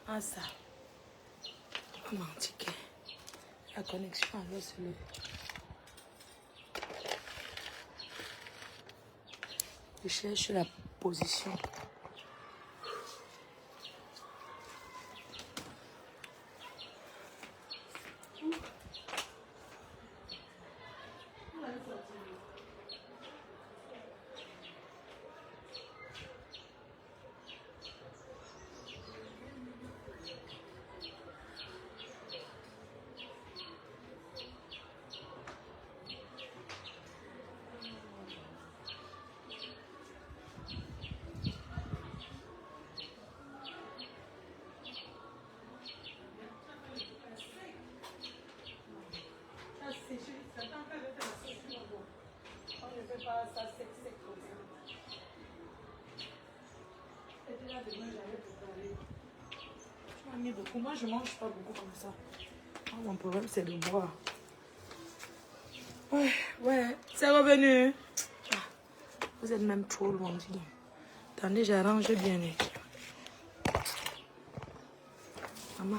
Ah ça. Comment ticket. La connexion alors c'est le. Je cherche la position. Moi, je mange pas beaucoup comme ça. Oh, mon problème, c'est de boire. Ouais, c'est revenu. Ah, vous êtes même trop loin, dis. Attendez, j'arrange bien. Maman.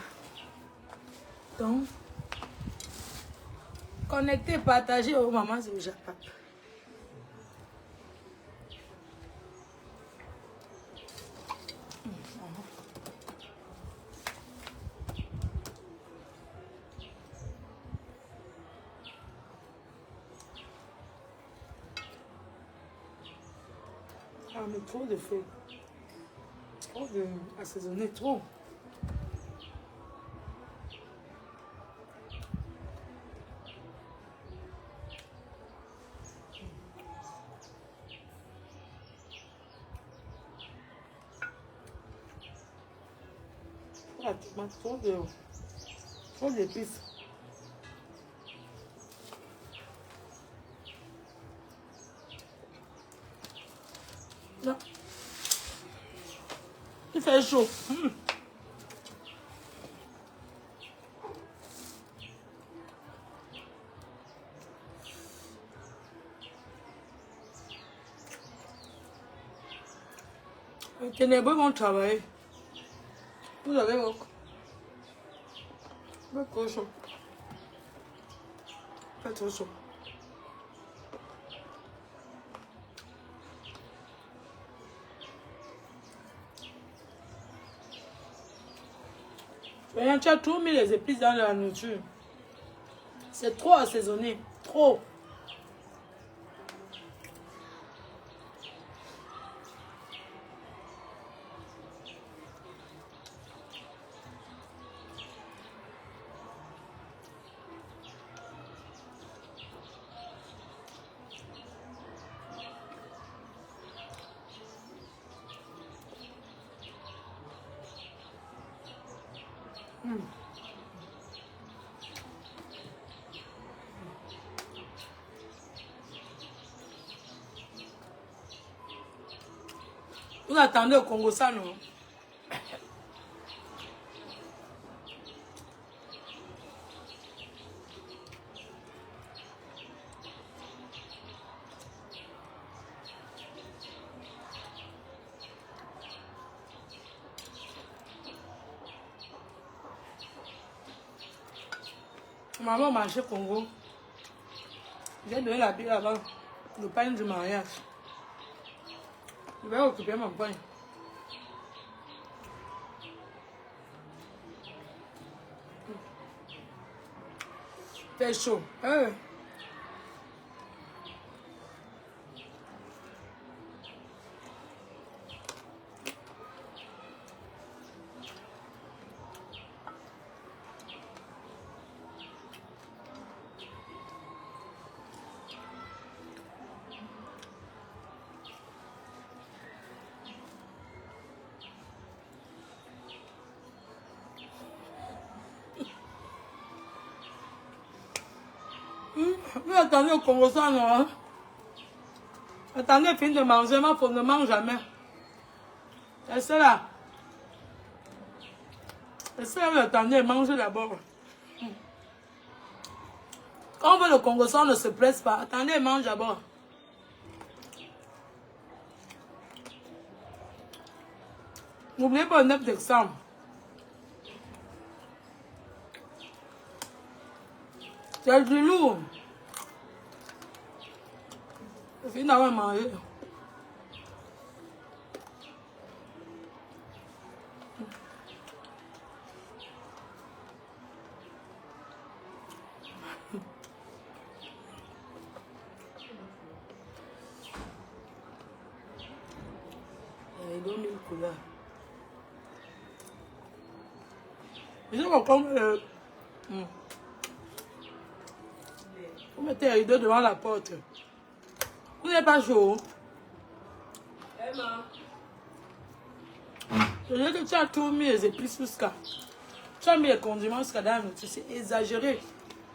Donc, connecter, partager. Oh, maman, c'est déjà pas. Ah, mais trop de feu. Trop de assaisonner, trop. La tomate, trop d'épices. Non. Il fait chaud. Les ténébreux vont travailler. Vous avez votre cochon. Pas trop chaud. Voyons, tu as tout mis les épices dans la nourriture. C'est trop assaisonné. Trop. Vous attendez au Congo ça, non? Maman marché Congo. J'ai donné la bille avant le pain du mariage. Je vais occuper mon pain. C'est chaud. Vous attendez au Congo ça, non? Hein? Attendez, fin de manger, ma femme ne mange jamais. C'est cela. C'est ça, vous attendez, mangez d'abord. Quand on veut le Congo ça, on ne se presse pas. Attendez, mange d'abord. N'oubliez pas le 9 décembre. C'est du lourd. Je finis d'avoir mangé. Il donne une couleur. Je sais pas comment... Vous mettez les rideaux devant la porte. Vous n'êtes pas chaud. Emma. Je dis que tu as tout mis les épices jusqu'à. Tu as mis les condiments jusqu'à dans la nourriture. C'est exagéré.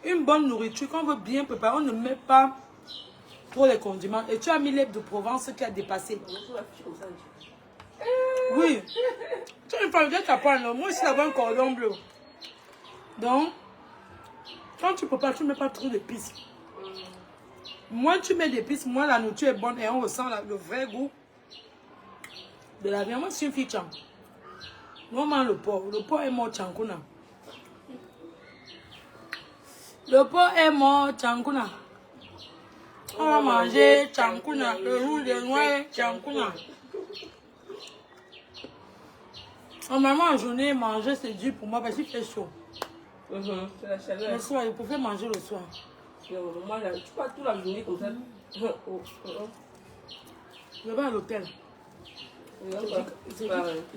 Une bonne nourriture, quand on veut bien préparer, on ne met pas trop les condiments. Et tu as mis l'herbe de Provence qui a dépassé. Oui. Tu as une femme qui t'apprend. Moi aussi, j'avais un cordon bleu. Donc, quand tu prépares, tu ne mets pas trop d'épices. Moins tu mets d'épices, moins la nourriture est bonne et on ressent le vrai goût de la viande. Moi, je suis une fille cham. Moi, mange le porc. Le porc est mort chankuna. Le porc est mort chankuna. On va manger chankuna. Le rouge, le noir, chankuna. Normalement, en journée, manger, c'est dur pour moi parce qu'il fait chaud. C'est la chaleur. Le soir, je préfère manger le soir. Moi, tu passes toute la journée comme ça. Je vais à l'hôtel. Il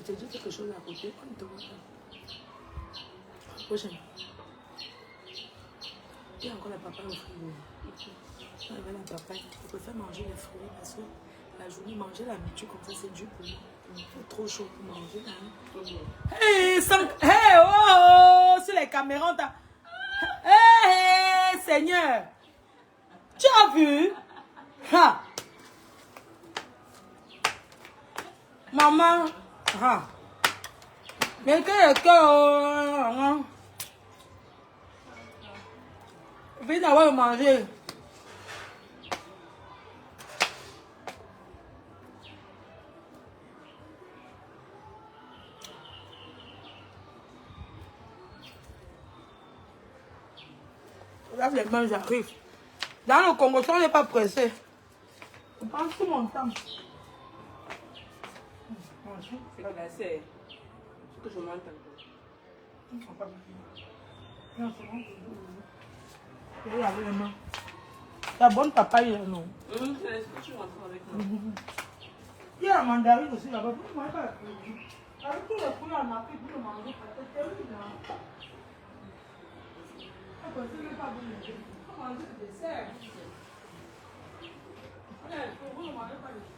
te dit quelque chose à côté. On te voit pas. Prochaine. Il y a encore la papaye au frigo. Il y avait la papaye. Je préfère manger les fruits parce que la journée, manger la nourriture comme ça, c'est dur pour moi. C'est trop chaud pour manger. Hey, oh, sur les caméras, hey, Seigneur. Tu as vu? Ha. Maman. Ha. Mais que vite d'avoir mangé. Là, les mains, j'arrive. Dans le Congo, on n'est pas pressé. Je prends tout mon temps. C'est glacé. C'est que je mange encore. Je vais laver les mains. La bonne papaye, non. C'est ce que tu rentres avec moi. Il y a la mandarine aussi là-bas. Vous ne mangez pas la fruits. Avec tous les fruits en Afrique, vous ne mangez pas. C'est terrible. Vous ne pas manger le dessert. Vous ne mangez pas les fruits.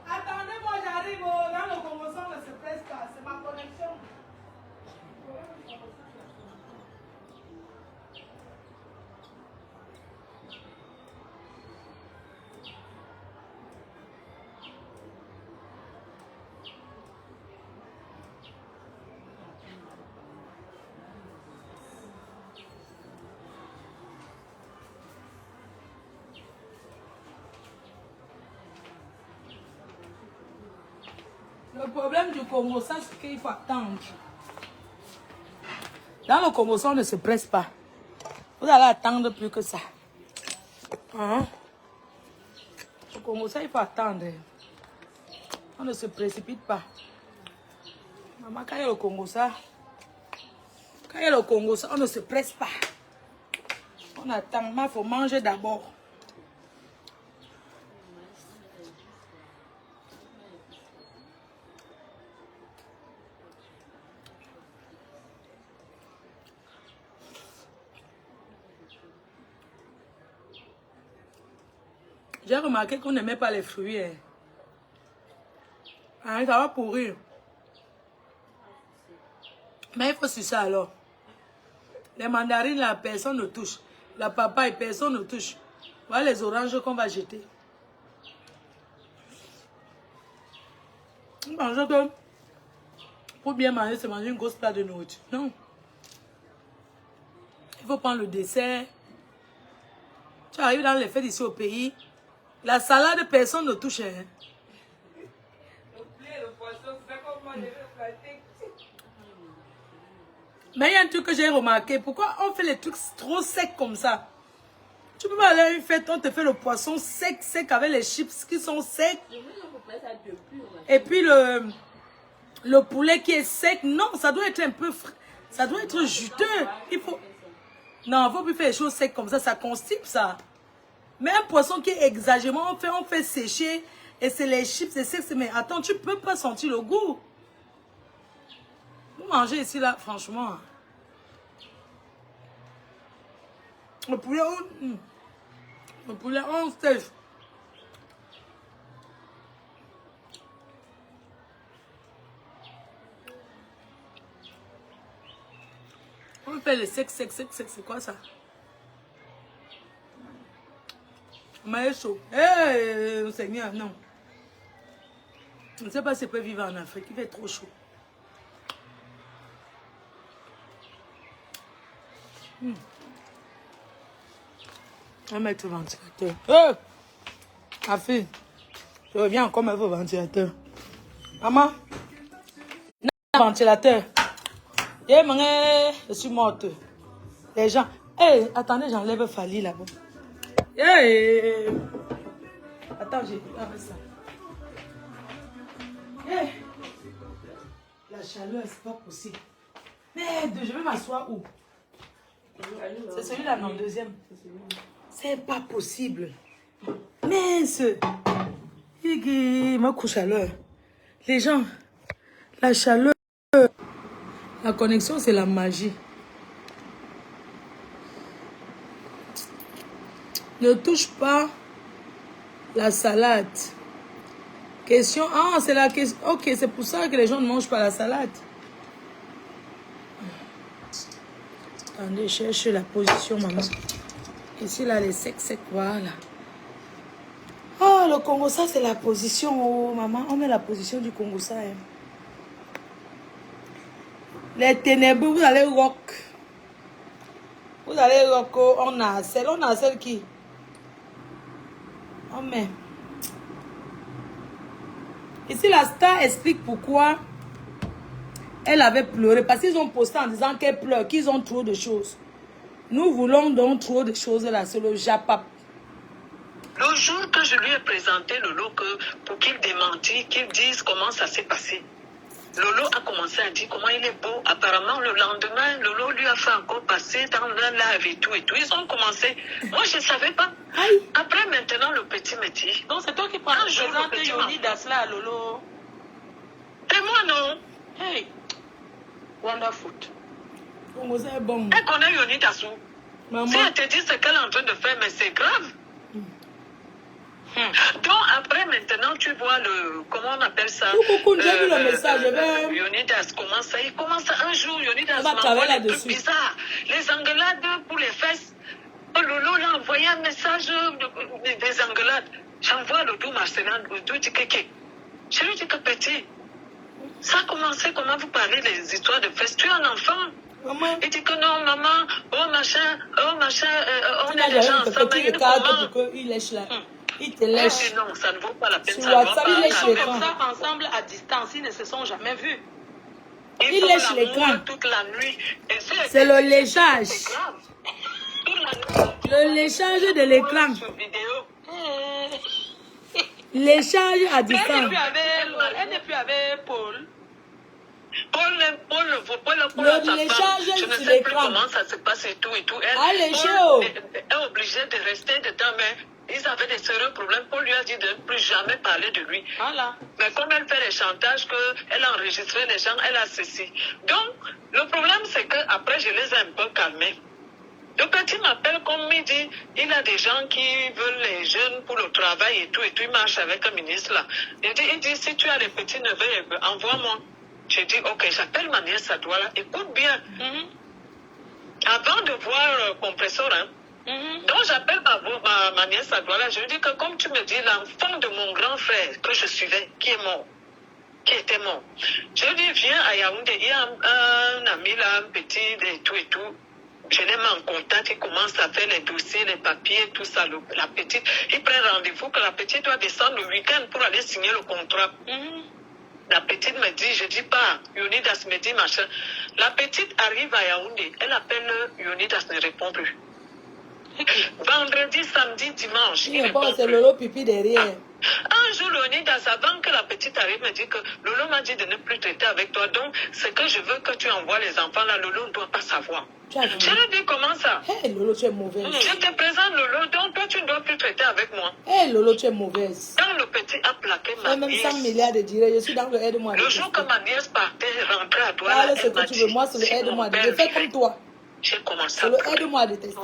Attendez-moi, j'arrive dans le Congo, ça ne se presse pas, c'est ma connexion. Le problème du Congo, ça, c'est qu'il faut attendre. Dans le Congo, ça, on ne se presse pas. Vous allez attendre plus que ça. Hein? Au Congo, ça, il faut attendre. On ne se précipite pas. Maman, quand il y a le Congo, ça, on ne se presse pas. On attend, mais il faut manger d'abord. J'ai remarqué qu'on n'aimait pas les fruits. Hein, ça va pourrir. Mais il faut sucer alors. Les mandarines, là, personne ne touche. La papaye, personne ne touche. Voilà les oranges qu'on va jeter. On mange que pour bien manger, c'est manger une grosse plate de nourriture. Non. Il faut prendre le dessert. Tu arrives dans les fêtes ici au pays. La salade, personne ne touche. Hein. Le poisson, c'est comme moi, je vais le planter. Mais il y a un truc que j'ai remarqué. Pourquoi on fait les trucs trop secs comme ça? Tu peux pas aller à une fête, on te fait le poisson sec, sec avec les chips qui sont secs. Et puis le poulet qui est sec. Non, ça doit être un peu frais. Ça doit être juteux. Il faut... Non, il ne faut plus faire les choses secs comme ça. Ça constipe ça. Mais un poisson qui est exagérément, on fait sécher. Et c'est les chips, c'est sec. Mais attends, tu ne peux pas sentir le goût. Vous mangez ici, là, franchement. Le poulet, on stage. On fait le sec, c'est quoi ça? Mais chaud. Eh, Seigneur, non. Je ne sais pas si je peux vivre en Afrique, il fait trop chaud. On va mettre le ventilateur. Ma fille, je reviens encore mettre le ventilateur. Maman, le ventilateur. Je suis morte. Les gens. Hey, attendez, j'enlève Fali là-bas. Hey. Attends, j'ai avec ça. Hey. La chaleur, c'est pas possible. Merde, je vais m'asseoir où? C'est celui-là, non, deuxième. C'est pas possible. Mince. Ma couche chaleur. Les gens, la chaleur. La connexion, c'est la magie. Ne touche pas la salade. Question. Ah, c'est la question. Ok, c'est pour ça que les gens ne mangent pas la salade. Attendez, cherche la position, maman. Ici, là, les secs, voilà. Oh, le Congo, ça, c'est la position. Oh, maman, on met la position du Congo, ça. Hein. Les ténébreux, vous allez rock. Vous allez rock. On a celle qui. Oh, mais. Ici, la star explique pourquoi elle avait pleuré. Parce qu'ils ont posté en disant qu'elle pleure, qu'ils ont trop de choses. Nous voulons donc trop de choses là, c'est le Japap. Le jour que je lui ai présenté Lolo pour qu'il démentisse, qu'il dise comment ça s'est passé, Lolo a commencé à dire comment il est beau. Apparemment, le lendemain, Lolo lui a fait encore passer dans un live et tout. Ils ont commencé. Moi, je ne savais pas. Aïe. Après, maintenant, le petit me dit. Donc, c'est toi qui prends le présent de Yoni Dasla à Lolo. Et moi, non. Hey, wonderful. Congo, c'est bon. Elle connaît Yoni Dassou. Maman. Si elle te dit ce qu'elle est en train de faire, mais c'est grave. Donc après maintenant tu vois le comment on appelle ça. Coucou, j'ai vu le message. Yonidas commence il commence un jour Yonidas m'envoie des trucs bizarres. Les engueulades pour les fesses. Lolo l'a envoyé un message des engueulades. J'envoie le doux Marcelin, le doux Tikeke. Je lui dis que petit, ça a commencé comment vous parlez des histoires de fesses. Tu es un enfant. Maman. Il dit que non, maman, on est déjà ensemble. Il lèche là. Il te lèche. Non, ça ne vaut pas la peine. Sur WhatsApp, il lèche Comme l'écran. ça, ensemble, à distance, ils ne se sont jamais vus. Il lèche l'écran. Toute la nuit. C'est le léchage. Le léchage de l'écran. Léchage à distance. Elle n'est plus avec Paul. Le léchage je ne sur sais plus l'écran. comment ça se passe et tout. Ah, léché, Paul est obligé de rester dedans, mais ils avaient des sérieux problèmes. Paul lui a dit de ne plus jamais parler de lui. Voilà. Mais comme elle fait les chantages, qu'elle a enregistré les gens, elle a ceci. Donc, le problème, c'est qu'après, je les ai un peu calmés. Le petit m'appelle comme il dit, il a des gens qui veulent les jeunes pour le travail et tout, il marche avec un ministre là. Il dit, si tu as des petits neveux, envoie-moi. J'ai dit, ok, j'appelle ma nièce à toi là, écoute bien. Avant de voir Compressor, hein, donc j'appelle ma nièce à toi là, je lui dis que comme tu me dis, l'enfant de mon grand frère que je suivais, qui est mort, qui était mort. Je lui dis, viens à Yaoundé, il y a un ami là, un petit, et tout et tout. Je l'ai mis en contact, il commence à faire les dossiers, les papiers, tout ça. La petite, il prend rendez-vous que la petite doit descendre le week-end pour aller signer le contrat. La petite me dit, je dis pas, Yonidas me dit machin. La petite arrive à Yaoundé, elle appelle Yonidas, ne répond plus. Vendredi, samedi, dimanche, il répond plus. C'est Lolo pipi derrière. Un jour, Leonidas, avant que la petite arrive, me dit que Lolo m'a dit de ne plus traiter avec toi. Donc, c'est que je veux que tu envoies les enfants là. Lolo ne doit pas savoir. Je lui dis, comment ça? Hé, Lolo, tu es mauvaise. Je te présente Lolo, donc toi, tu ne dois plus traiter avec moi. Hé, Lolo, tu es mauvaise. Quand le petit a plaqué ma même nièce, 100 milliards de direts, je suis dans le aide-moi. Le jour que ma nièce partait, rentrait à toi, là, ce que tu veux, moi, c'est le aide-moi. Je fais comme toi. J'ai commencé à pleurer. Aide-moi à détester.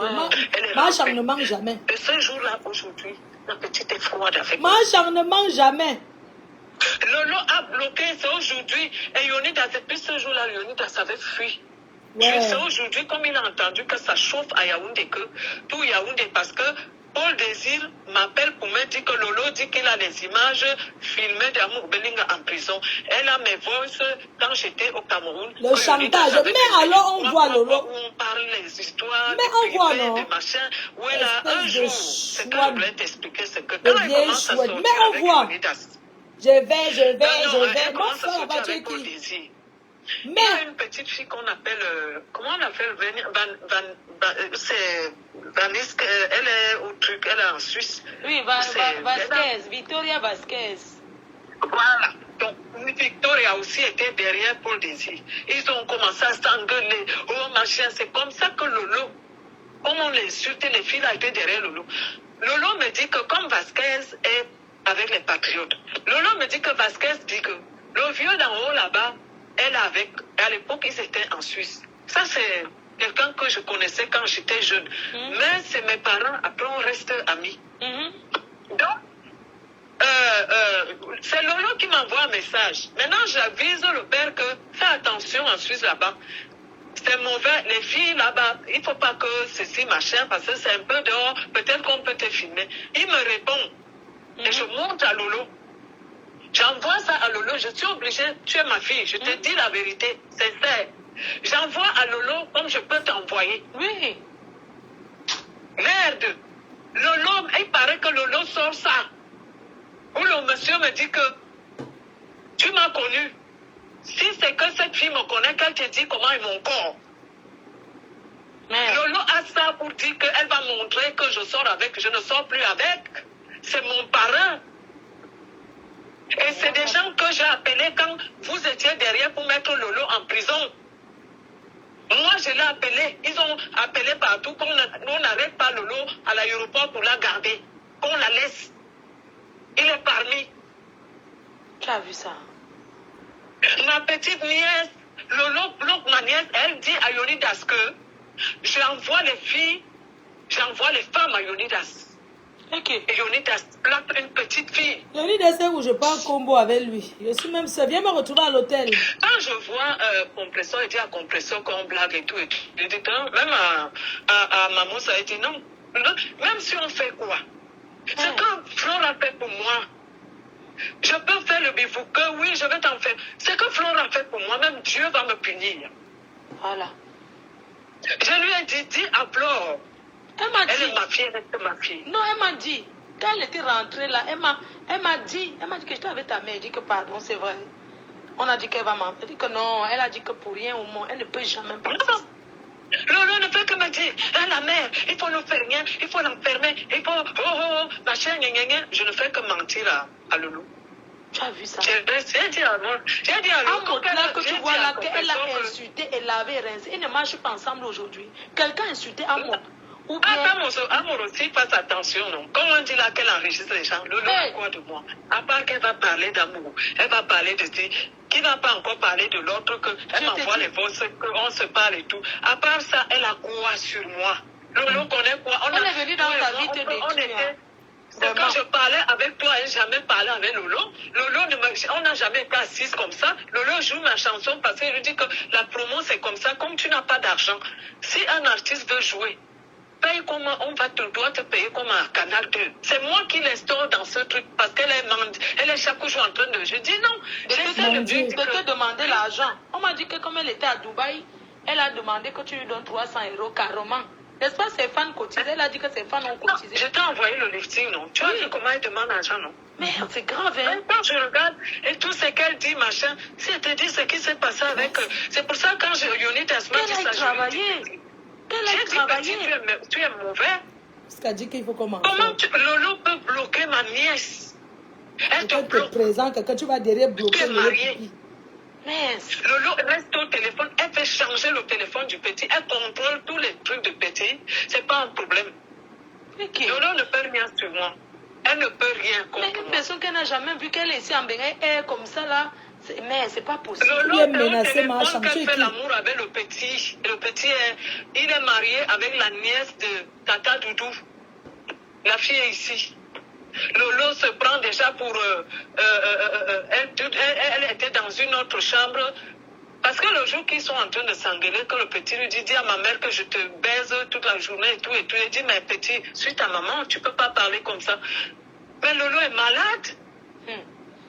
Ma charme ne manque jamais. Et ce jour-là, aujourd'hui, la petite est froide avec moi. Ma charme ne manque jamais. Lolo a bloqué, c'est aujourd'hui. Et Yonidas, depuis ce jour-là, Yonidas avait fui. Ouais. C'est aujourd'hui, comme il a entendu que ça chauffe à Yaoundé, que tout Yaoundé, parce que Paul Désir m'appelle pour me dire que Lolo dit qu'il a les images filmées d'Amour Belinga en prison. Elle a mes voices quand j'étais au Cameroun. Le chantage. Mais alors on voit Lolo. Où on parle les histoires, mais on voit non. Des machins. Où elle a un jour. C'est que je voulais t'expliquer, c'est que quand elle commence à sortir avec Yonidas. Je vais. Comment ça sortir avec Paul Désir? Mais il y a une petite fille qu'on appelle, comment on appelle, c'est Vanis, elle est au truc, elle est en Suisse. Oui, Vasquez, Victoria Vasquez. Voilà. Donc, Victoria aussi était derrière Paul Désir. Ils ont commencé à s'engueuler. Oh, machin, c'est comme ça que Lolo, comme on l'insulte, les filles là étaient derrière Lolo. Lolo me dit que comme Vasquez est avec les patriotes, Lolo me dit que Vasquez dit que le vieux d'en haut là-bas, elle avec, à l'époque, ils étaient en Suisse. Ça, c'est quelqu'un que je connaissais quand j'étais jeune. Mais c'est mes parents, après on reste amis. Donc, c'est Lolo qui m'envoie un message. Maintenant, j'avise le père que fais attention en Suisse là-bas. C'est mauvais. Les filles là-bas, il ne faut pas que ceci, machin, parce que c'est un peu dehors. Peut-être qu'on peut te filmer. Il me répond. Et je monte à Lolo. J'envoie ça à Lolo, je suis obligée, tu es ma fille, je te dis la vérité, c'est ça. J'envoie à Lolo comme je peux t'envoyer. Oui. Merde. Lolo, il paraît que Lolo sort ça. Où le monsieur me dit que tu m'as connu. Si c'est que cette fille me connaît, qu'elle te dit comment est mon corps. Lolo a ça pour dire qu'elle va montrer que je sors avec, je ne sors plus avec. C'est mon parrain. Et c'est des gens que j'ai appelés quand vous étiez derrière pour mettre Lolo en prison. Moi, je l'ai appelé. Ils ont appelé partout qu'on n'arrête pas Lolo à l'aéroport pour la garder. Qu'on la laisse. Il est parmi. Tu as vu ça? Ma petite nièce, Lolo bloque ma nièce. Elle dit à Yonidas que j'envoie les filles, j'envoie les femmes à Yonidas. Okay. Et Yonidas plaque une petite fille. Yonidas, c'est où je parle combo avec lui. Je suis même seule. Viens me retrouver à l'hôtel. Quand je vois Compresseur, il dit à Compresseur qu'on blague et tout. Je dis, même à maman, ça a été non. Même si on fait quoi? Ce que Flora fait pour moi, je peux faire le bivouac, oui, je vais t'en faire. Ce que Flora fait pour moi, même Dieu va me punir. Voilà. Je lui ai dit, dis à Flore. Elle est ma fille, elle est ma fille. Non, elle m'a dit, quand elle était rentrée là, elle m'a dit que j'étais avec ta mère. Elle dit que pardon, c'est vrai. On a dit qu'elle va m'en. Elle dit que non, elle a dit que pour rien au monde, elle ne peut jamais partir. Lolo ne peut que me dire, la mère, il faut nous faire rien, il faut l'enfermer, il faut, machin, je ne fais que mentir à Lolo. Tu as vu ça? J'ai dit à Lolo, que tu vois là, qu'elle a insulté et lavé, rincé. Ils ne marchent pas ensemble aujourd'hui. Quelqu'un a insulté Amor. Ou bien... Amor aussi, fasse attention, non. Comme on dit là qu'elle enregistre les gens, Lolo a quoi de moi? À part qu'elle va parler d'amour, elle va parler de ce qui ne va pas encore parler de l'autre, qu'elle m'envoie les voix, qu'on se parle et tout. À part ça, elle a quoi sur moi? Lolo connaît quoi? Elle est venue dans ta vie te détruire. C'est quand je parlais avec toi, elle n'a jamais parlé avec Lolo. On n'a jamais été assises comme ça. Lolo joue ma chanson parce qu'il lui dit que la promo c'est comme ça. Comme tu n'as pas d'argent, si un artiste veut jouer, paye comme doit te payer comme un Canal 2. C'est moi qui l'instaure dans ce truc parce qu'elle est chaque jour en train de... Je dis non. De te demander l'argent. On m'a dit que comme elle était à Dubaï, elle a demandé que tu lui donnes 300 € carrément. N'est-ce pas, ses fans cotisent? Elle a dit que ses fans ont cotisé. Je t'ai envoyé le lifting, non? Tu as vu comment elle demande l'argent, non? Mais c'est grave, hein? Quand je regarde et tout ce qu'elle dit, machin, si elle te dit ce qui s'est passé avec... C'est pour ça que quand Yoni Tasma dit ça, tu es mauvais. Parce qu'elle dit qu'il faut commencer. Comment Lolo peut bloquer ma nièce? Elle te bloque. Présente, que tu vas derrière bloquer. Tu es mariée. Mais Lolo reste au téléphone, elle fait changer le téléphone du petit, elle contrôle tous les trucs du petit, c'est pas un problème. okay. Lolo ne peut rien sur moi. Elle ne peut rien contre mais une moi. personne qu'elle n'a jamais vue, qu'elle est ici en Bénin, elle est comme ça là, mais c'est pas possible. Lolo est au téléphone qu'elle fait l'amour avec le petit. Le petit, il est marié avec la nièce de Tata Doudou. La fille est ici. Lolo se prend déjà pour... elle était dans une autre chambre. Parce que le jour qu'ils sont en train de s'engueuler, que le petit lui dit à ma mère que je te baise toute la journée et tout. Il dit, mais petit, suis ta maman, tu peux pas parler comme ça. Mais Lolo est malade.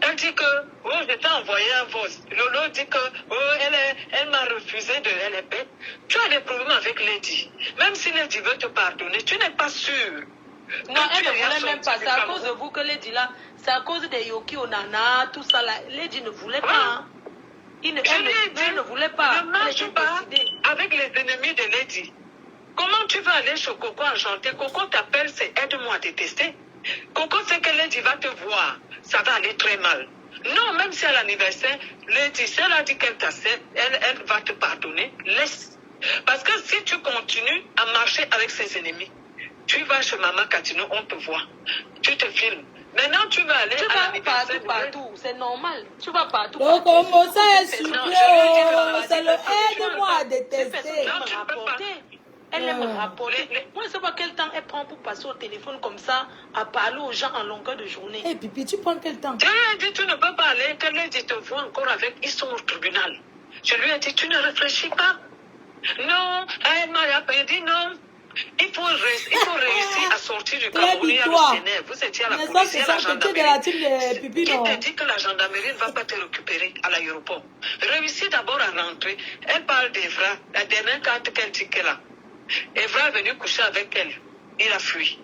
Elle dit que, oh, je t'ai envoyé un voice. Lolo dit que, oh, elle m'a refusé de... Elle est bête. Tu as des problèmes avec Lady. Même si Lady veut te pardonner, tu n'es pas sûr. Non, elle ne voulait même pas. C'est à cause de vous que Lady là, c'est à cause des Yoki Onana, tout ça là. Lady ne voulait pas. Hein. Elle ne voulait pas. Ne marche pas avec les ennemis de Lady. Comment tu vas aller chez Coco enchanté? Coco t'appelle, c'est aide-moi à détester. Coco sait que Lady va te voir. Ça va aller très mal. Non, même si à l'anniversaire, Lady, si elle a dit qu'elle t'accepte, elle va te pardonner. Laisse. Parce que si tu continues à marcher avec ses ennemis, tu vas chez Maman Katino, on te voit. Tu te filmes. Maintenant, tu vas aller à l'anniversaire. Partout. C'est normal. Tu vas partout. Donc, comment ça est super? C'est le aide-moi à détester. Elle aime rapporter. Moi, je ne sais pas quel temps elle prend pour passer au téléphone comme ça, à parler aux gens en longueur de journée. Et Pipi, tu prends quel temps? Je lui ai dit, tu ne peux pas aller. Qu'elle lui a dit, te vois encore avec. Ils sont au tribunal. Je lui ai dit, tu ne réfléchis pas. Non, elle m'a dit non. Il faut réussir à sortir du Cameroun. Vous étiez à la police et à la gendarmerie. Qui te dit que la gendarmerie ne va pas te récupérer à l'aéroport? Réussis d'abord à rentrer. Elle parle d'Evra. La dernière carte qu'elle dit qu'elle a. Evra est venue coucher avec elle. Il a fui.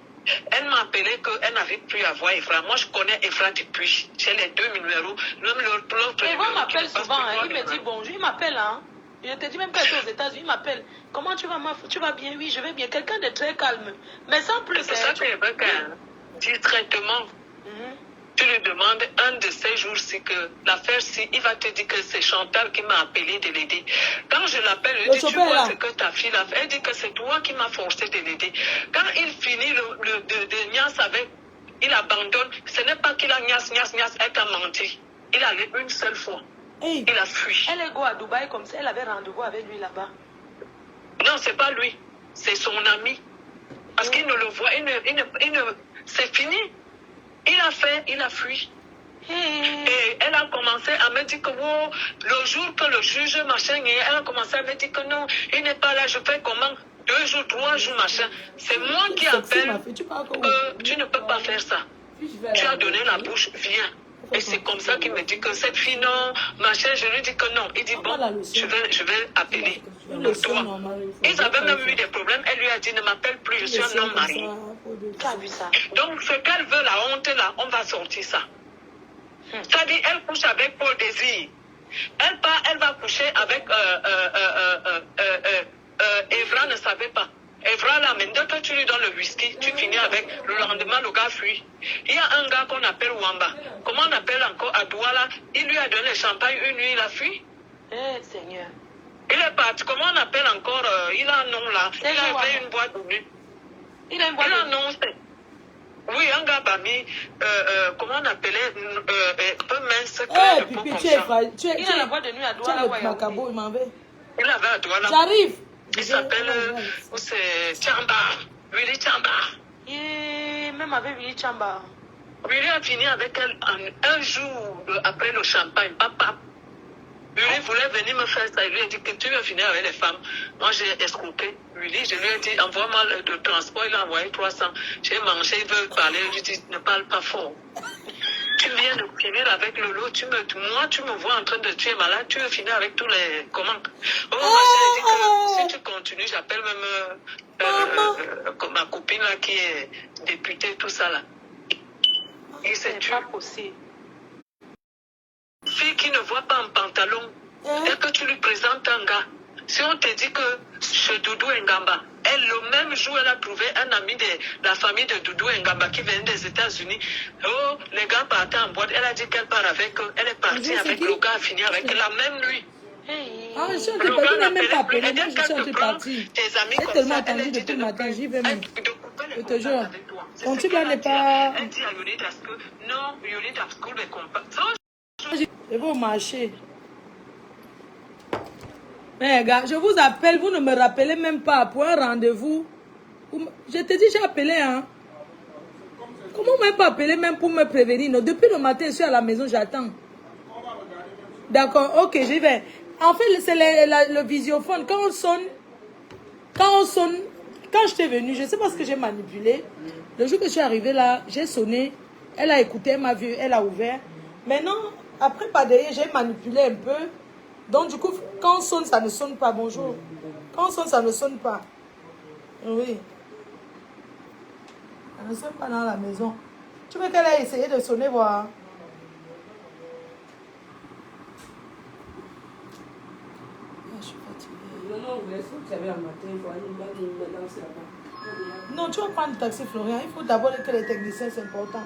Elle m'a appelé qu'elle n'avait plus à voir Evra. Moi, je connais Evra depuis. J'ai les deux numéros. Evra m'appelle souvent. Il me dit bonjour. Il m'appelle. Hein. Je te dis même quand tu es aux États-Unis, il m'appelle. Comment tu vas, ma fille? Tu vas bien? Oui, je vais bien. Quelqu'un de très calme. Mais sans plus. C'est ça que je veux dire traitement. Tu lui demandes un de ces jours-ci que l'affaire-ci, il va te dire que c'est Chantal qui m'a appelé de l'aider. Quand je l'appelle, je dis, tu vois ce que ta fille a fait. Elle dit que c'est toi qui m'as forcé de l'aider. Quand il finit de niasse avec, il abandonne. Ce n'est pas qu'il a niasse, elle t'a menti. Il allait une seule fois. Hey. Il a fui. Elle est go à Dubaï comme ça, elle avait rendez-vous avec lui là-bas. Non, c'est pas lui. C'est son ami. Parce qu'il ne le voit. C'est fini. Il a fui. Et elle a commencé à me dire que oh, le jour que le juge machin, elle a commencé à me dire que non, il n'est pas là, je fais comment? 2 jours, 3 jours, machin. C'est moi qui appelle que tu ne peux pas faire ça. Tu as donné la bouche, viens. Et c'est comme ça qu'il me dit que cette fille, non, machin, je lui dis que non. Il dit, bon, je vais appeler pour toi. Ils avaient même eu des problèmes. Elle lui a dit, ne m'appelle plus, je suis un homme marié. Tu as vu ça? Donc, ce qu'elle veut, la honte, là, on va sortir ça. C'est-à-dire, elle couche avec Paul Désir. Elle va coucher avec Evra ne savait pas. Evra, là, maintenant que tu lui donnes le whisky, tu finis avec, le lendemain, le gars fuit. Il y a un gars qu'on appelle Wamba. Comment on appelle encore à Douala? Il lui a donné le champagne une nuit, il a fui. Eh, Seigneur. Il est parti. Comment on appelle encore? Il a un nom là. Il a fait une boîte de nuit. Il a une boîte de nuit. Il a un nom, c'est... Oui, un gars Bami, comment on appelait, peu mince, hey, Pipi, il a la boîte de nuit à Douala. Il avait à Douala. J'arrive. Il s'appelle, c'est Chamba, Willy Chamba. Même avec Willy Chamba. Willy a fini avec elle un jour après le champagne, papa. Lui voulait venir me faire ça. Il lui a dit que tu veux finir avec les femmes. Moi, j'ai escroqué. Lui, je lui ai dit, envoie-moi le transport. Il a envoyé 300. J'ai mangé, il veut parler. Je lui ai dit, ne parle pas fort. Tu viens de finir avec Lolo. Moi, tu me vois en train de tuer malade. Tu veux finir avec tous les... Comment? Oh, ma chérie dit que si tu continues, j'appelle même ma copine là qui est députée, tout ça là. Il s'est tué. C'est pas possible. Fille qui ne voit pas en pantalon, et que tu lui présentes un gars, si on te dit que chez Doudou Ngamba, elle, le même jour, elle a trouvé un ami de la famille de Doudou Ngamba qui venait des États-Unis. Oh, les gars partaient en boîte. Elle a dit qu'elle part avec eux. Elle est partie avec le gars, fini avec la même nuit. Ah, je suis en train de partir, même pas appelé. Moi, je suis en train de partir. J'ai tellement attendu depuis le matin, j'y vais même. Je te jure. Ton type là n'est pas... Elle dit à Yonidas que non, Yonidas school est compatible. Je vais au marché. Mais gars, je vous appelle, vous ne me rappelez même pas pour un rendez-vous. Je te dis, j'ai appelé, hein. Comment vous m'avez pas appelé même pour me prévenir? Non, depuis le matin, je suis à la maison, j'attends. D'accord, ok, j'y vais. En fait, c'est le visiophone. Quand je t'ai venu, je ne sais pas ce que j'ai manipulé. Le jour que je suis arrivée là, j'ai sonné. Elle a écouté, elle m'a vu, elle a ouvert. Maintenant, après, pas derrière, j'ai manipulé un peu. Donc, du coup, quand on sonne, ça ne sonne pas. Bonjour. Quand on sonne, ça ne sonne pas. Oui. Ça ne sonne pas dans la maison. Tu veux qu'elle ait essayé de sonner, voir? Je suis fatiguée. Non, tu vas prendre le taxi, Florian. Il faut d'abord que les techniciens, c'est important.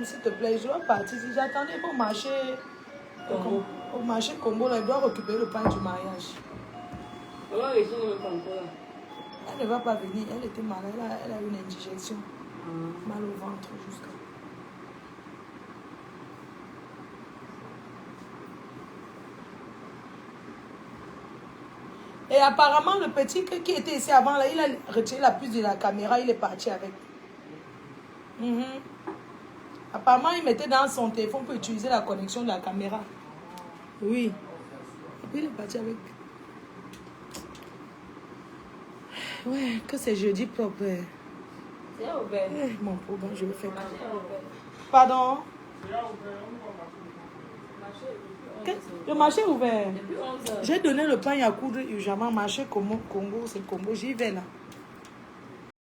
S'il te plaît, je dois partir. Si j'attendais pour marcher au marché Congo, là, je dois récupérer le pain du mariage. Elle ne va pas venir. Elle était malade. Elle a eu une indigestion. Mal au ventre jusqu'à. Et apparemment, le petit qui était ici avant, là, il a retiré la puce de la caméra. Il est parti avec. Apparemment, il mettait dans son téléphone pour utiliser la connexion de la caméra. Oui. Et puis, il est parti avec. Ouais, que c'est jeudi propre. C'est ouvert. Mon problème, je vais faire quoi? Pardon? Le marché est ouvert. J'ai donné le pain à coudre urgemment. Marché Congo, c'est Congo. J'y vais là.